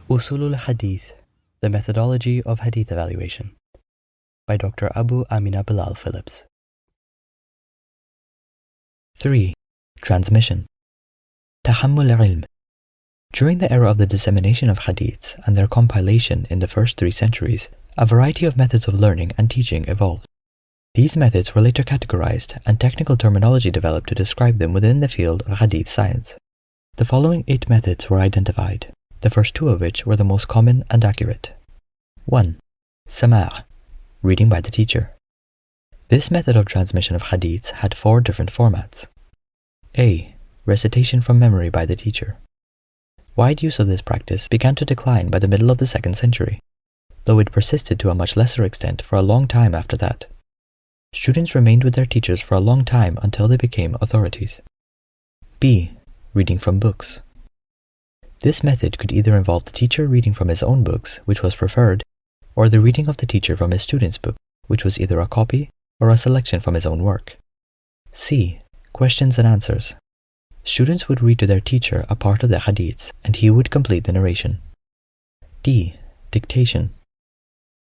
Uṣool Al-Ḥadeeth, The Methodology of Hadith Evaluation, by Dr. Abu Ameenah Bilal Phillips. 3. Transmission. Taḥammul al Ilm. During the era of the dissemination of hadiths and their compilation in the first 3 centuries, a variety of methods of learning and teaching evolved. These methods were later categorized and technical terminology developed to describe them within the field of hadith science. The following 8 methods were identified, the first 2 of which were the most common and accurate. 1. Sama', reading by the teacher. This method of transmission of hadiths had 4 different formats. A. Recitation from memory by the teacher. Wide use of this practice began to decline by the middle of the 2nd century, though it persisted to a much lesser extent for a long time after that. Students remained with their teachers for a long time until they became authorities. B. Reading from books. This method could either involve the teacher reading from his own books, which was preferred, or the reading of the teacher from his student's book, which was either a copy or a selection from his own work. C. Questions and answers. Students would read to their teacher a part of the hadiths, and he would complete the narration. D. Dictation.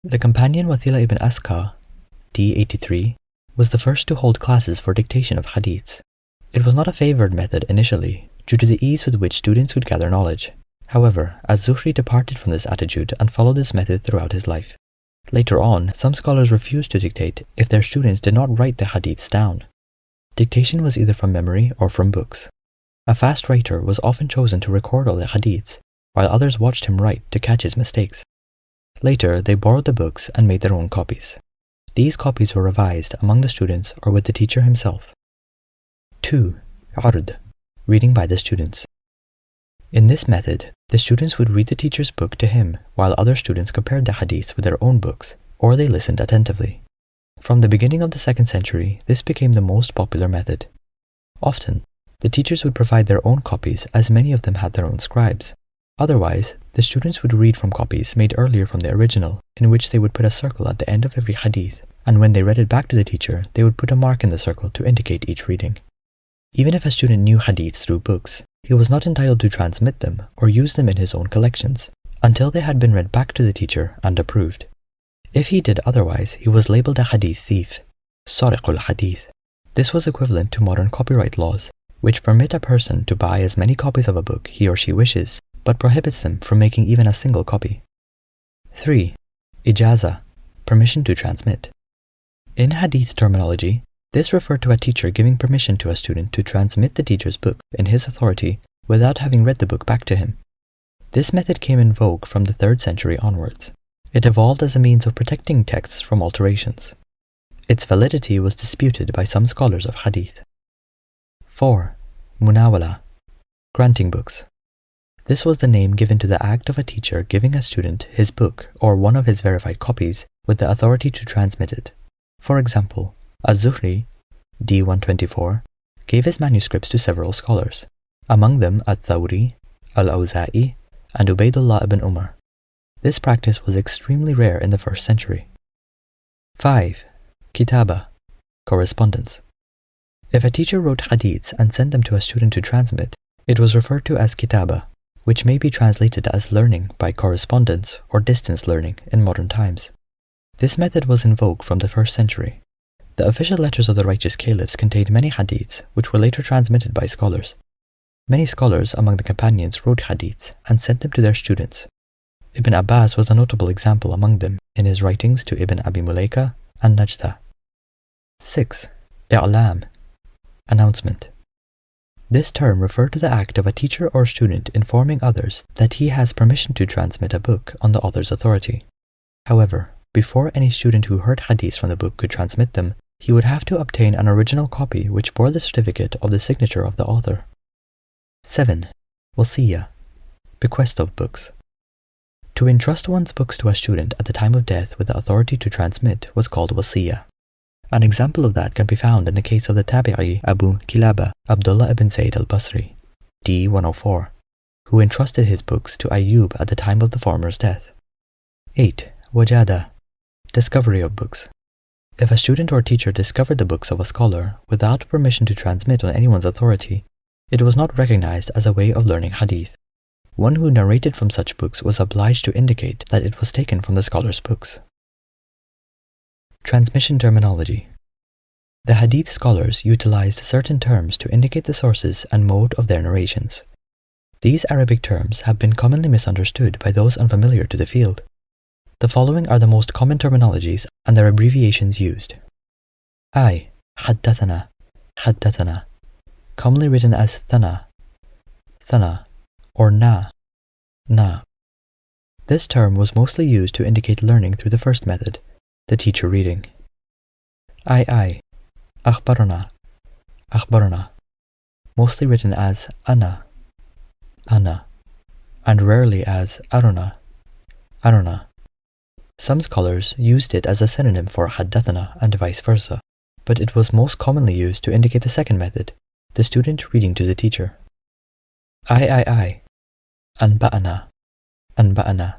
The companion Wathila ibn Asqa, D. 83, was the first to hold classes for dictation of hadiths. It was not a favored method initially, due to the ease with which students could gather knowledge. However, Az-Zuhri departed from this attitude and followed this method throughout his life. Later on, some scholars refused to dictate if their students did not write the hadiths down. Dictation was either from memory or from books. A fast writer was often chosen to record all the hadiths, while others watched him write to catch his mistakes. Later, they borrowed the books and made their own copies. These copies were revised among the students or with the teacher himself. 2. Ard, reading by the students. In this method, the students would read the teacher's book to him while other students compared the hadiths with their own books, or they listened attentively. From the beginning of the 2nd century, this became the most popular method. Often, the teachers would provide their own copies as many of them had their own scribes. Otherwise, the students would read from copies made earlier from the original, in which they would put a circle at the end of every hadith, and when they read it back to the teacher, they would put a mark in the circle to indicate each reading. Even if a student knew hadiths through books, he was not entitled to transmit them or use them in his own collections until they had been read back to the teacher and approved. If he did otherwise, he was labeled a hadith thief, Sariq al-Hadith. This was equivalent to modern copyright laws, which permit a person to buy as many copies of a book he or she wishes, but prohibits them from making even a single copy. 3. Ijaza, permission to transmit. In hadith terminology, this referred to a teacher giving permission to a student to transmit the teacher's book in his authority without having read the book back to him. This method came in vogue from the 3rd century onwards. It evolved as a means of protecting texts from alterations. Its validity was disputed by some scholars of hadith. 4. Munawala, granting books. This was the name given to the act of a teacher giving a student his book or one of his verified copies with the authority to transmit it. For example, Az-Zuhri, D. 124, gave his manuscripts to several scholars, among them Al-Thawri, Al-Awza'i, and Ubaydullah ibn Umar. This practice was extremely rare in the 1st century. 5. Kitaba, correspondence. If a teacher wrote hadiths and sent them to a student to transmit, it was referred to as kitaba, which may be translated as learning by correspondence or distance learning in modern times. This method was in vogue from the 1st century. The official letters of the righteous caliphs contained many hadiths which were later transmitted by scholars. Many scholars among the companions wrote hadiths and sent them to their students. Ibn Abbas was a notable example among them in his writings to Ibn Abi Mulaika and Najda. 6. I'lam, announcement. This term referred to the act of a teacher or student informing others that he has permission to transmit a book on the author's authority. However, before any student who heard hadiths from the book could transmit them, he would have to obtain an original copy which bore the certificate of the signature of the author. 7. Wasiyya, bequest of books. To entrust one's books to a student at the time of death with the authority to transmit was called wasiyya. An example of that can be found in the case of the Tabi'i Abu Kilaba, Abdullah ibn Zayd al-Basri, D. 104, who entrusted his books to Ayyub at the time of the former's death. 8. Wajada, discovery of books. If a student or teacher discovered the books of a scholar without permission to transmit on anyone's authority, it was not recognized as a way of learning hadith. one who narrated from such books was obliged to indicate that it was taken from the scholar's books. Transmission terminology. The Hadith scholars utilized certain terms to indicate the sources and mode of their narrations. These Arabic terms have been commonly misunderstood by those unfamiliar to the field. The following are the most common terminologies and their abbreviations used. I, حدثنا, حدثنا, commonly written as thana, thana, or na, na. This term was mostly used to indicate learning through the first method, the teacher reading. I, أخبرنا, أخبرنا, mostly written as ana, ana, and rarely as aruna, aruna. Some scholars used it as a synonym for حدثنا and vice versa, but it was most commonly used to indicate the second method, the student reading to the teacher. I, أنبأنا, أنبأنا.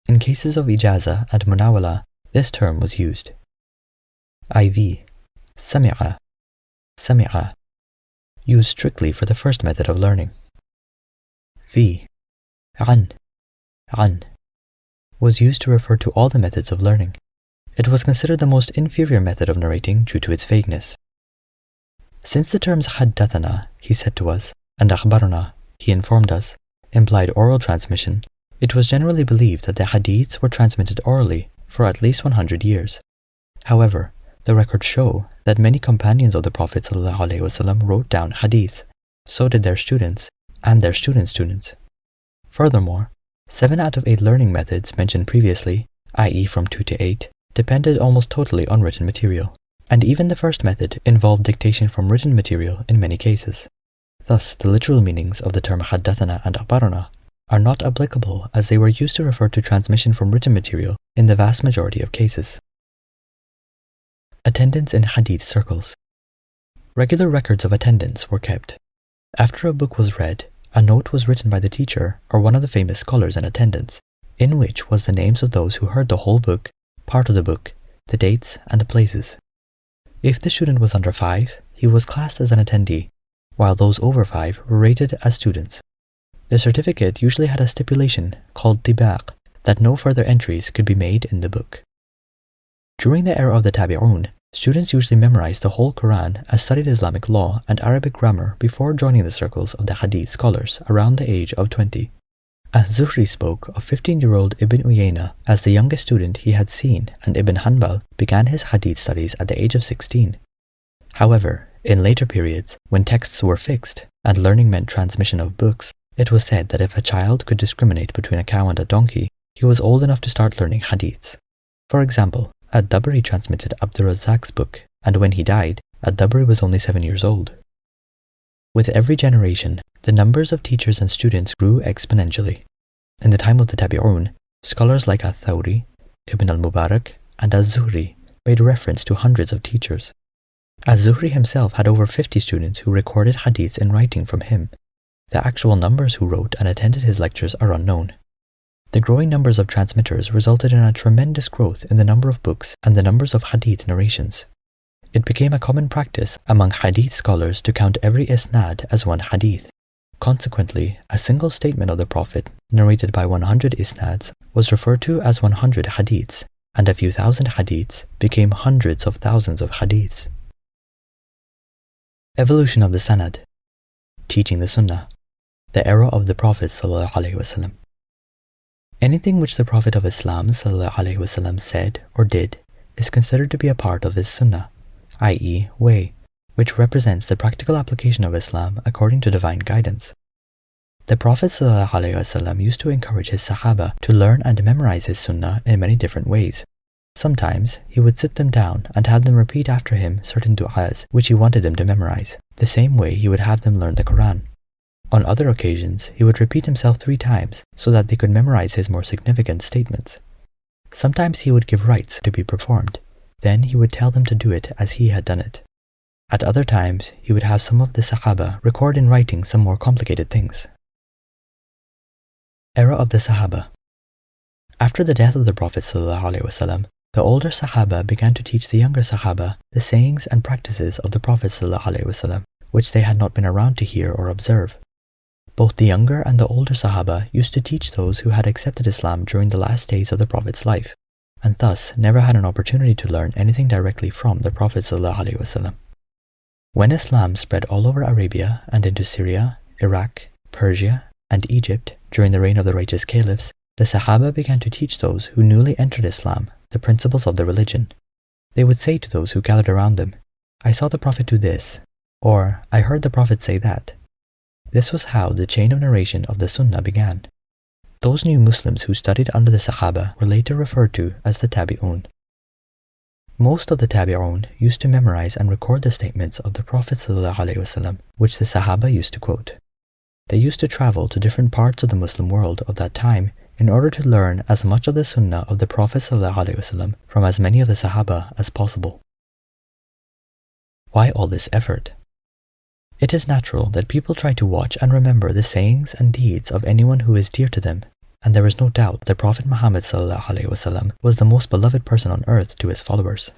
In cases of ijaza and munawala, this term was used. IV, سمع, سمع, used strictly for the first method of learning. V, عن, عن, was used to refer to all the methods of learning. It was considered the most inferior method of narrating due to its vagueness. Since the terms حدثنا, he said to us, and أخبرنا, he informed us, implied oral transmission, it was generally believed that the hadiths were transmitted orally for at least 100 years. However, the records show that many companions of the Prophet ﷺ wrote down hadiths, so did their students and their students' students. Furthermore, 7 out of 8 learning methods mentioned previously, i.e. from 2 to 8, depended almost totally on written material, and even the first method involved dictation from written material in many cases. Thus, the literal meanings of the term حدثنا and أخبرنا are not applicable as they were used to refer to transmission from written material in the vast majority of cases. Attendance in hadith circles. Regular records of attendance were kept. After a book was read, a note was written by the teacher or one of the famous scholars in attendance, in which was the names of those who heard the whole book, part of the book, the dates, and the places. If the student was under 5, he was classed as an attendee, while those over 5 were rated as students. The certificate usually had a stipulation called tibaq that no further entries could be made in the book. During the era of the tabi'un, students usually memorized the whole Quran as studied Islamic law and Arabic grammar before joining the circles of the hadith scholars around the age of 20. Az-Zuhri spoke of 15-year-old Ibn Uyayna as the youngest student he had seen, and Ibn Hanbal began his hadith studies at the age of 16. However, in later periods, when texts were fixed and learning meant transmission of books, it was said that if a child could discriminate between a cow and a donkey, he was old enough to start learning hadiths. For example, Ad-Dabri transmitted Abdur-Razzaq's book, and when he died, Ad-Dabri was only 7 years old. With every generation, the numbers of teachers and students grew exponentially. In the time of the Tabi'un, scholars like Al-Thawri, Ibn al-Mubarak, and Az-Zuhri made reference to hundreds of teachers. Az-Zuhri himself had over 50 students who recorded hadiths in writing from him. The actual numbers who wrote and attended his lectures are unknown. The growing numbers of transmitters resulted in a tremendous growth in the number of books and the numbers of hadith narrations. It became a common practice among hadith scholars to count every isnaad as one hadith. Consequently, a single statement of the Prophet, narrated by 100 isnaads, was referred to as 100 hadiths, and a few thousand hadiths became hundreds of thousands of hadiths. Evolution of the sanad. Teaching the sunnah. The era of the Prophet ﷺ. Anything which the Prophet of Islam ﷺ said or did is considered to be a part of his sunnah, i.e. way, which represents the practical application of Islam according to divine guidance. The Prophet ﷺ used to encourage his Sahaba to learn and memorize his sunnah in many different ways. Sometimes he would sit them down and have them repeat after him certain du'as which he wanted them to memorize, the same way he would have them learn the Quran. On other occasions, he would repeat himself 3 times so that they could memorize his more significant statements. Sometimes he would give rites to be performed. Then he would tell them to do it as he had done it. At other times, he would have some of the Sahaba record in writing some more complicated things. Era of the Sahaba. After the death of the Prophet ﷺ, the older Sahaba began to teach the younger Sahaba the sayings and practices of the Prophet ﷺ, which they had not been around to hear or observe. Both the younger and the older Sahaba used to teach those who had accepted Islam during the last days of the Prophet's life, and thus never had an opportunity to learn anything directly from the Prophet ﷺ. When Islam spread all over Arabia and into Syria, Iraq, Persia, and Egypt during the reign of the righteous caliphs, the Sahaba began to teach those who newly entered Islam the principles of the religion. They would say to those who gathered around them, "I saw the Prophet do this," or "I heard the Prophet say that." This was how the chain of narration of the Sunnah began. Those new Muslims who studied under the Sahaba were later referred to as the Tabi'un. Most of the Tabi'un used to memorize and record the statements of the Prophet ﷺ, which the Sahaba used to quote. They used to travel to different parts of the Muslim world of that time in order to learn as much of the Sunnah of the Prophet ﷺ from as many of the Sahaba as possible. Why all this effort? It is natural that people try to watch and remember the sayings and deeds of anyone who is dear to them, and there is no doubt that Prophet Muhammad ﷺ was the most beloved person on earth to his followers.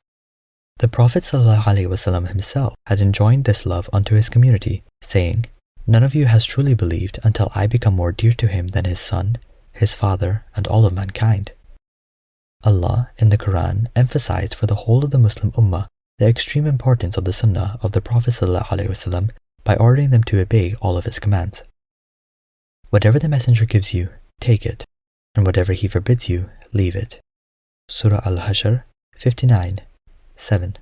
The Prophet ﷺ himself had enjoined this love unto his community, saying, "None of you has truly believed until I become more dear to him than his son, his father, and all of mankind." Allah in the Quran emphasized for the whole of the Muslim Ummah the extreme importance of the Sunnah of the Prophet ﷺ by ordering them to obey all of his commands. Whatever the Messenger gives you, take it, and whatever he forbids you, leave it. Surah Al-Hashr 59:7.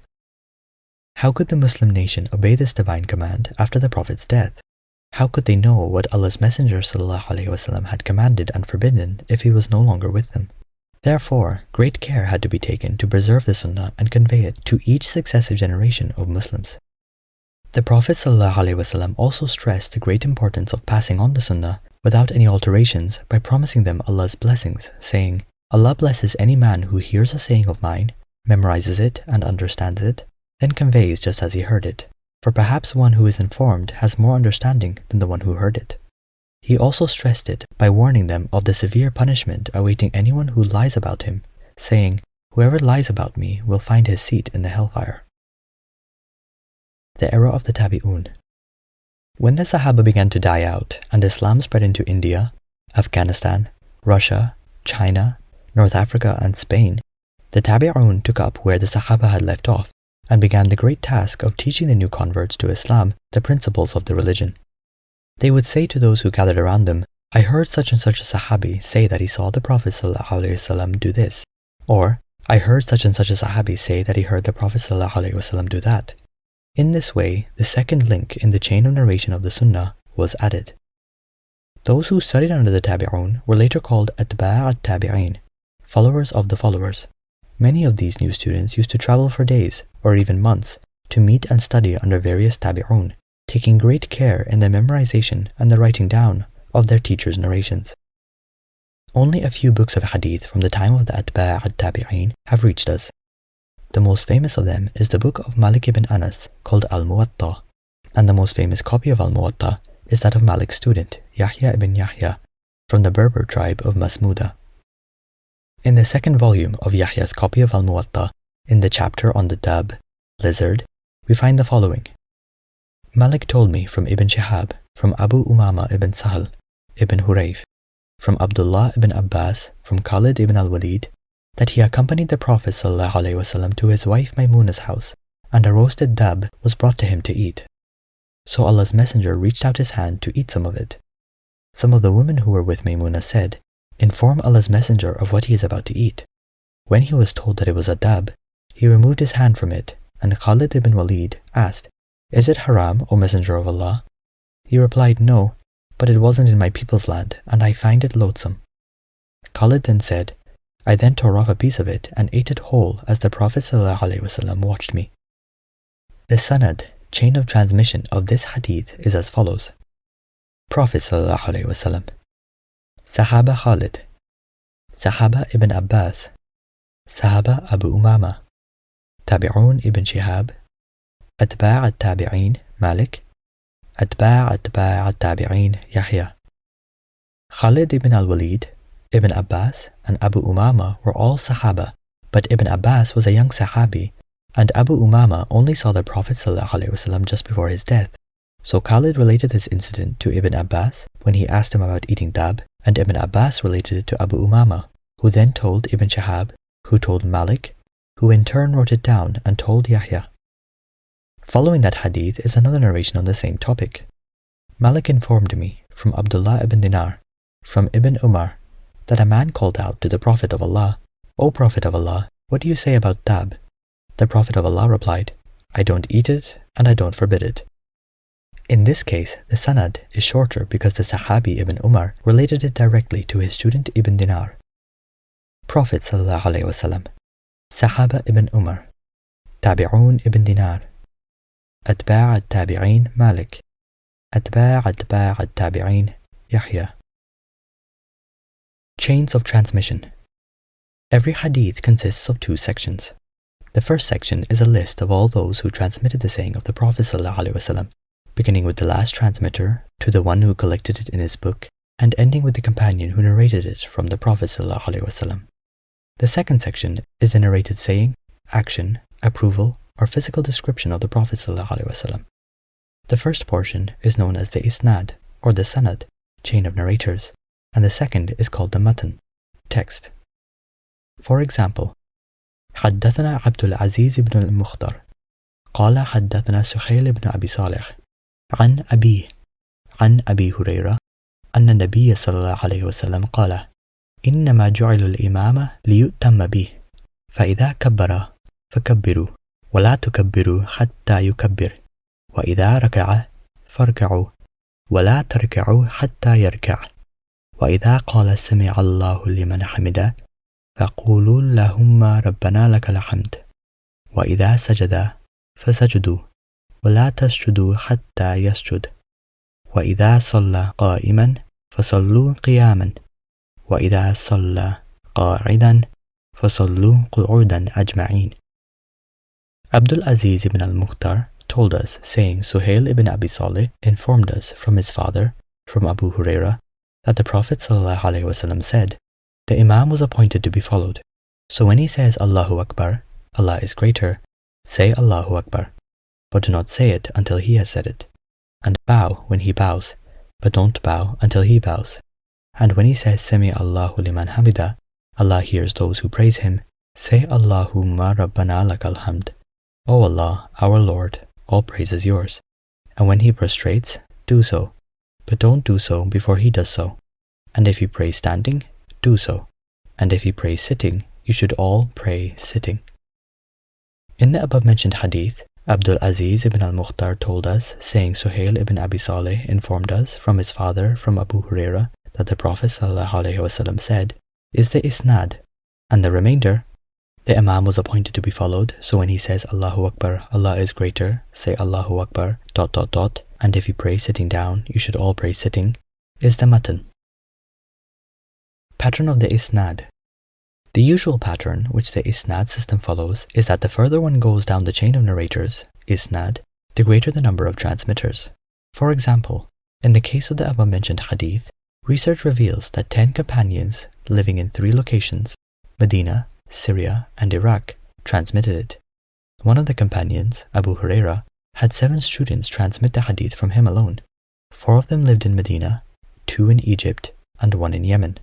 How could the Muslim nation obey this divine command after the Prophet's death? How could they know what Allah's Messenger ﷺ had commanded and forbidden if he was no longer with them? Therefore, great care had to be taken to preserve the Sunnah and convey it to each successive generation of Muslims. The Prophet ﷺ also stressed the great importance of passing on the Sunnah without any alterations by promising them Allah's blessings, saying, "Allah blesses any man who hears a saying of mine, memorizes it and understands it, then conveys just as he heard it. For perhaps one who is informed has more understanding than the one who heard it." He also stressed it by warning them of the severe punishment awaiting anyone who lies about him, saying, "Whoever lies about me will find his seat in the hellfire." The era of the Tabi'un. When the Sahaba began to die out and Islam spread into India, Afghanistan, Russia, China, North Africa, and Spain, the Tabi'un took up where the Sahaba had left off and began the great task of teaching the new converts to Islam the principles of the religion. They would say to those who gathered around them, "I heard such and such a Sahabi say that he saw the Prophet ﷺ do this," or "I heard such and such a Sahabi say that he heard the Prophet ﷺ do that." In this way, the second link in the chain of narration of the Sunnah was added. Those who studied under the Tabi'un were later called Atba' at-Tabi'in, followers of the followers. Many of these new students used to travel for days, or even months, to meet and study under various Tabi'un, taking great care in the memorization and the writing down of their teachers' narrations. Only a few books of Hadith from the time of the Atba' at-Tabi'in have reached us. The most famous of them is the book of Malik ibn Anas called Al-Muwatta, and the most famous copy of Al-Muwatta is that of Malik's student, Yahya ibn Yahya, from the Berber tribe of Masmuda. In the second volume of Yahya's copy of Al-Muwatta, in the chapter on the dab, lizard, we find the following. Malik told me from Ibn Shihab, from Abu Umama ibn Sahal, ibn Hurayf, from Abdullah ibn Abbas, from Khalid ibn al-Walid, that he accompanied the Prophet ﷺ to his wife Maymunah's house, and a roasted dab was brought to him to eat. So Allah's Messenger reached out his hand to eat some of it. Some of the women who were with Maymunah said, "Inform Allah's Messenger of what he is about to eat." When he was told that it was a dab, he removed his hand from it, and Khalid ibn Walid asked, "Is it haram, O Messenger of Allah?" He replied, "No, but it wasn't in my people's land, and I find it loathsome." Khalid then said, "I then tore off a piece of it and ate it whole as the Prophet ﷺ watched me." The sanad, chain of transmission of this hadith is as follows. Prophet ﷺ, Sahaba Khalid, Sahaba ibn Abbas, Sahaba Abu Umama, Tabi'un ibn Shihab, Atba' at-Tabi'in Malik, Atba' at-Tabi'in Yahya. Khalid ibn al-Walid, Ibn Abbas, and Abu Umama were all Sahaba, but Ibn Abbas was a young Sahabi, and Abu Umama only saw the Prophet ﷺ just before his death. So Khalid related this incident to Ibn Abbas, when he asked him about eating dab, and Ibn Abbas related it to Abu Umama, who then told Ibn Shihab, who told Malik, who in turn wrote it down and told Yahya. Following that hadith is another narration on the same topic. Malik informed me from Abdullah ibn Dinar, from Ibn Umar, that a man called out to the Prophet of Allah, "O Prophet of Allah, what do you say about dab?" The Prophet of Allah replied, "I don't eat it and I don't forbid it." In this case, the sanad is shorter because the Sahabi Ibn Umar related it directly to his student Ibn Dinar. Prophet sallallahu alaihi wasallam, Sahaba Ibn Umar, Tabi'un Ibn Dinar, Atba' al-Tabi'in Malik, Atba' al-Tabi'in Yahya. Chains of transmission. Every hadith consists of two sections. The first section is a list of all those who transmitted the saying of the Prophet ﷺ, beginning with the last transmitter to the one who collected it in his book, and ending with the companion who narrated it from the Prophet ﷺ. The second section is the narrated saying, action, approval, or physical description of the Prophet ﷺ. The first portion is known as the Isnaad, or the Sanad, chain of narrators, and the second is called the Matan, text. For example, حدثنا عبد العزيز بن المختار قال حدثنا سهيل بن أبي صالح عن أبيه عن أبي هريرة أن النبي صلى الله عليه وسلم قال إنما جعل الإمام ليؤتم به فإذا كبر فكبروا ولا تكبروا حتى يكبر وإذا ركع فاركعوا ولا تركعوا حتى يركع وإذا قال سمع الله لمن حمده فقولوا اللهم ربنا لك الحمد وإذا سجد فسجدوا ولا تسجدوا حتى يسجد وإذا صلى قائما فصلوا قياما وإذا صلى قاعدا فصلوا قعودا أجمعين. Abdul Aziz ibn al-Mukhtar told us, saying Suhail ibn Abi Saleh informed us from his father, from Abu Huraira, that the Prophet ﷺ said, the Imam was appointed to be followed. So when he says Allahu Akbar, Allah is greater, say Allahu Akbar, but do not say it until he has said it. And bow when he bows, but don't bow until he bows. And when he says Sami Allahu liman hamida, Allah hears those who praise him, say Allahumma Rabbana lakal hamd. O Allah, our Lord, all praise is yours. And when he prostrates, do so, but don't do so before he does so. And if he prays standing, do so. And if he prays sitting, you should all pray sitting. In the above mentioned hadith, Abdul Aziz ibn al-Mukhtar told us, saying Suhail ibn Abi Saleh informed us from his father, from Abu Huraira, that the Prophet ﷺ said, is the Isnaad, and the remainder, the Imam was appointed to be followed, so when he says Allahu Akbar, Allah is greater, say Allahu Akbar, ... and if he prays sitting down, you should all pray sitting, is the Matan. Pattern of the Isnaad. The usual pattern which the Isnaad system follows is that the further one goes down the chain of narrators, Isnaad, the greater the number of transmitters. For example, in the case of the above-mentioned hadith, research reveals that 10 companions living in 3 locations, Medina, Syria, and Iraq, transmitted it. One of the companions, Abu Huraira, had 7 students transmit the hadith from him alone. 4 of them lived in Medina, 2 in Egypt, and 1 in Yemen.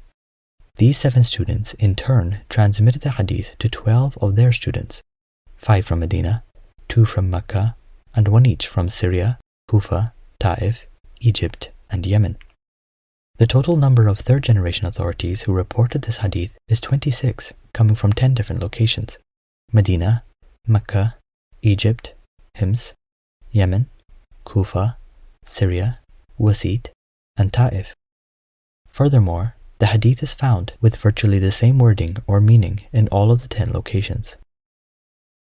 These 7 students, in turn, transmitted the hadith to 12 of their students, 5 from Medina, 2 from Mecca, and 1 each from Syria, Kufa, Taif, Egypt, and Yemen. The total number of third-generation authorities who reported this hadith is 26, coming from 10 different locations: Medina, Mecca, Egypt, Hims, Yemen, Kufa, Syria, Wasit, and Taif. Furthermore, the hadith is found with virtually the same wording or meaning in all of the 10 locations.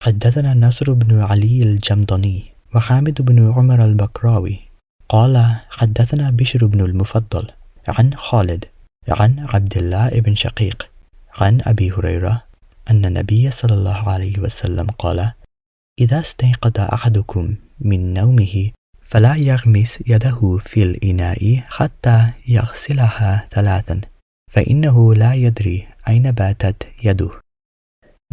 حدثنا نصر بن علي الجمضني وحامد بن عمر البكراوي قال حدثنا بشر بن المفضل عن خالد عن عبد الله بن شقيق عن أبي هريرة أن النبي صلى الله عليه وسلم قال إذا استيقظ أحدكم من نومه فلا يغمس يده في الإناء حتى يغسلها 3 فإنه لا يدري أين باتت يده.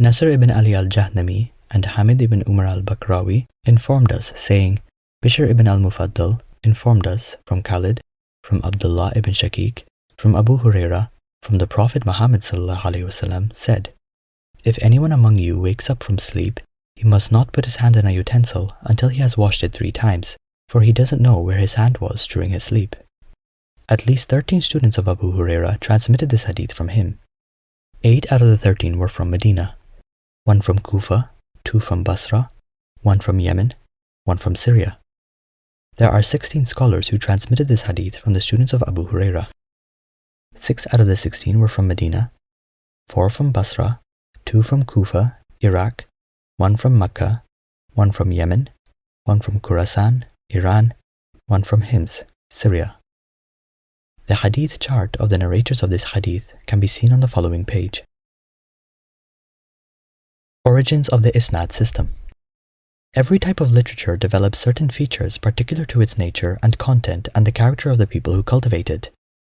Nasr ibn Ali al-Jahnami and Hamid ibn Umar al-Bakrawi informed us, saying, Bishr ibn al-Mufaddal informed us from Khalid, from Abdullah ibn Shaqiq, from Abu Huraira, from the Prophet Muhammad ﷺ said, "If anyone among you wakes up from sleep, he must not put his hand in a utensil until he has washed it 3 times, for he doesn't know where his hand was during his sleep." At least 13 students of Abu Huraira transmitted this hadith from him. 8 out of the 13 were from Medina, 1 from Kufa, 2 from Basra, 1 from Yemen, 1 from Syria. There are 16 scholars who transmitted this hadith from the students of Abu Huraira. 6 out of the 16 were from Medina, 4 from Basra, 2 from Kufa, Iraq, 1 from Mecca, 1 from Yemen, 1 from Khurasan, Iran, 1 from Hims, Syria. The hadith chart of the narrators of this hadith can be seen on the following page. Origins of the Isnaad system. Every type of literature develops certain features particular to its nature and content and the character of the people who cultivate it,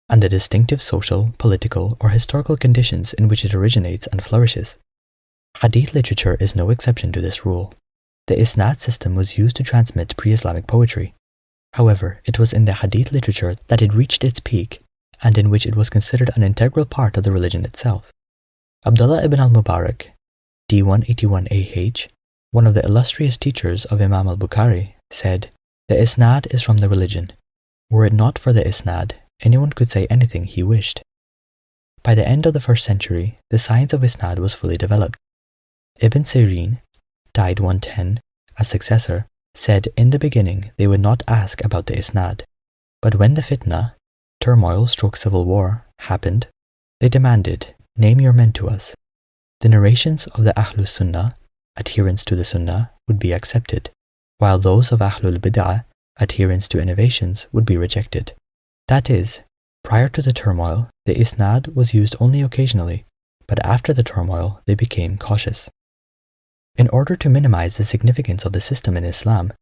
and the distinctive social, political, or historical conditions in which it originates and flourishes. Hadith literature is no exception to this rule. The Isnaad system was used to transmit pre-Islamic poetry. However, it was in the Hadith literature that it reached its peak, and in which it was considered an integral part of the religion itself. Abdullah ibn al-Mubarak, D181 AH, one of the illustrious teachers of Imam al-Bukhari, said, "The Isnaad is from the religion. Were it not for the Isnaad, anyone could say anything he wished." By the end of the 1st century, the science of Isnaad was fully developed. Ibn Sirin, died 110, a successor, said in the beginning they would not ask about the Isnaad, but when the fitna, turmoil/civil war, happened, they demanded, "Name your men to us." The narrations of the Ahlus Sunnah, adherents to the Sunnah, would be accepted, while those of Ahlul Bid'ah, adherents to innovations, would be rejected. That is, prior to the turmoil, the Isnaad was used only occasionally, but after the turmoil, they became cautious. In order to minimize the significance of the system in Islam,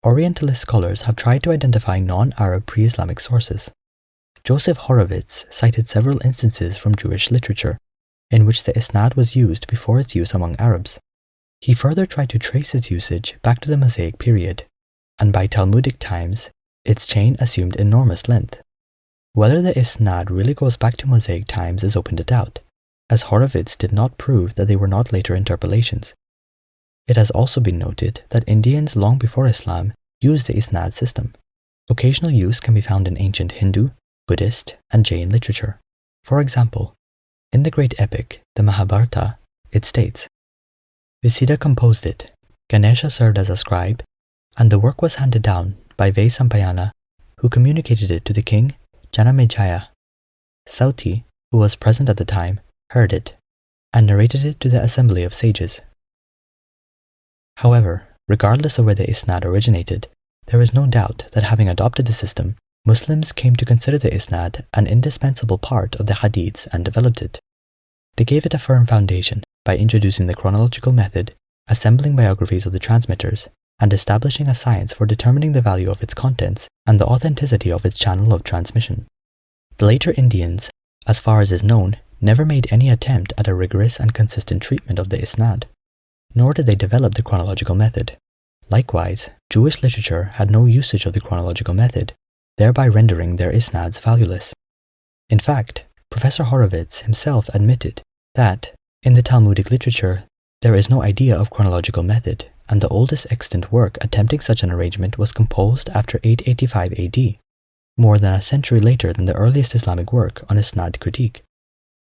Orientalist scholars have tried to identify non-Arab pre-Islamic sources. Joseph Horowitz cited several instances from Jewish literature, in which the Isnaad was used before its use among Arabs. He further tried to trace its usage back to the Mosaic period, and by Talmudic times, its chain assumed enormous length. Whether the Isnaad really goes back to Mosaic times is open to doubt, as Horowitz did not prove that they were not later interpolations. It has also been noted that Indians long before Islam used the Isnaad system. Occasional use can be found in ancient Hindu, Buddhist, and Jain literature. For example, in the great epic, the Mahabharata, it states, "Visida composed it, Ganesha served as a scribe, and the work was handed down by Vaisampayana, who communicated it to the king Janamejaya. Sauti, who was present at the time, heard it, and narrated it to the assembly of sages." However, regardless of where the Isnaad originated, there is no doubt that having adopted the system, Muslims came to consider the Isnaad an indispensable part of the Hadiths and developed it. They gave it a firm foundation by introducing the chronological method, assembling biographies of the transmitters, and establishing a science for determining the value of its contents and the authenticity of its channel of transmission. The later Indians, as far as is known, never made any attempt at a rigorous and consistent treatment of the Isnaad, nor did they develop the chronological method. Likewise, Jewish literature had no usage of the chronological method, thereby rendering their Isnaads valueless. In fact, Professor Horowitz himself admitted that, in the Talmudic literature, there is no idea of chronological method, and the oldest extant work attempting such an arrangement was composed after 885 AD, more than a century later than the earliest Islamic work on Isnaad critique.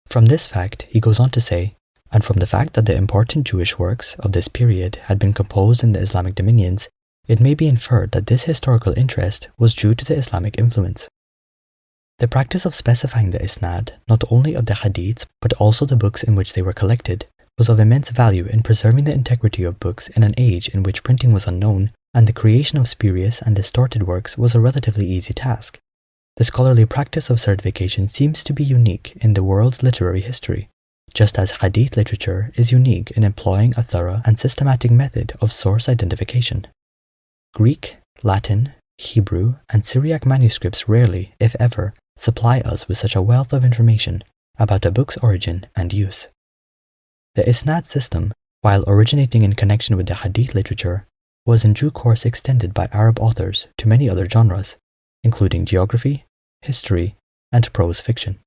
From this fact, he goes on to say, and from the fact that the important Jewish works of this period had been composed in the Islamic dominions, it may be inferred that this historical interest was due to the Islamic influence. The practice of specifying the Isnaad, not only of the Hadiths but also the books in which they were collected, was of immense value in preserving the integrity of books in an age in which printing was unknown, and the creation of spurious and distorted works was a relatively easy task. The scholarly practice of certification seems to be unique in the world's literary history, just as Hadith literature is unique in employing a thorough and systematic method of source identification. Greek, Latin, Hebrew, and Syriac manuscripts rarely, if ever, supply us with such a wealth of information about a book's origin and use. The Isnaad system, while originating in connection with the Hadith literature, was in due course extended by Arab authors to many other genres, including geography, history, and prose fiction.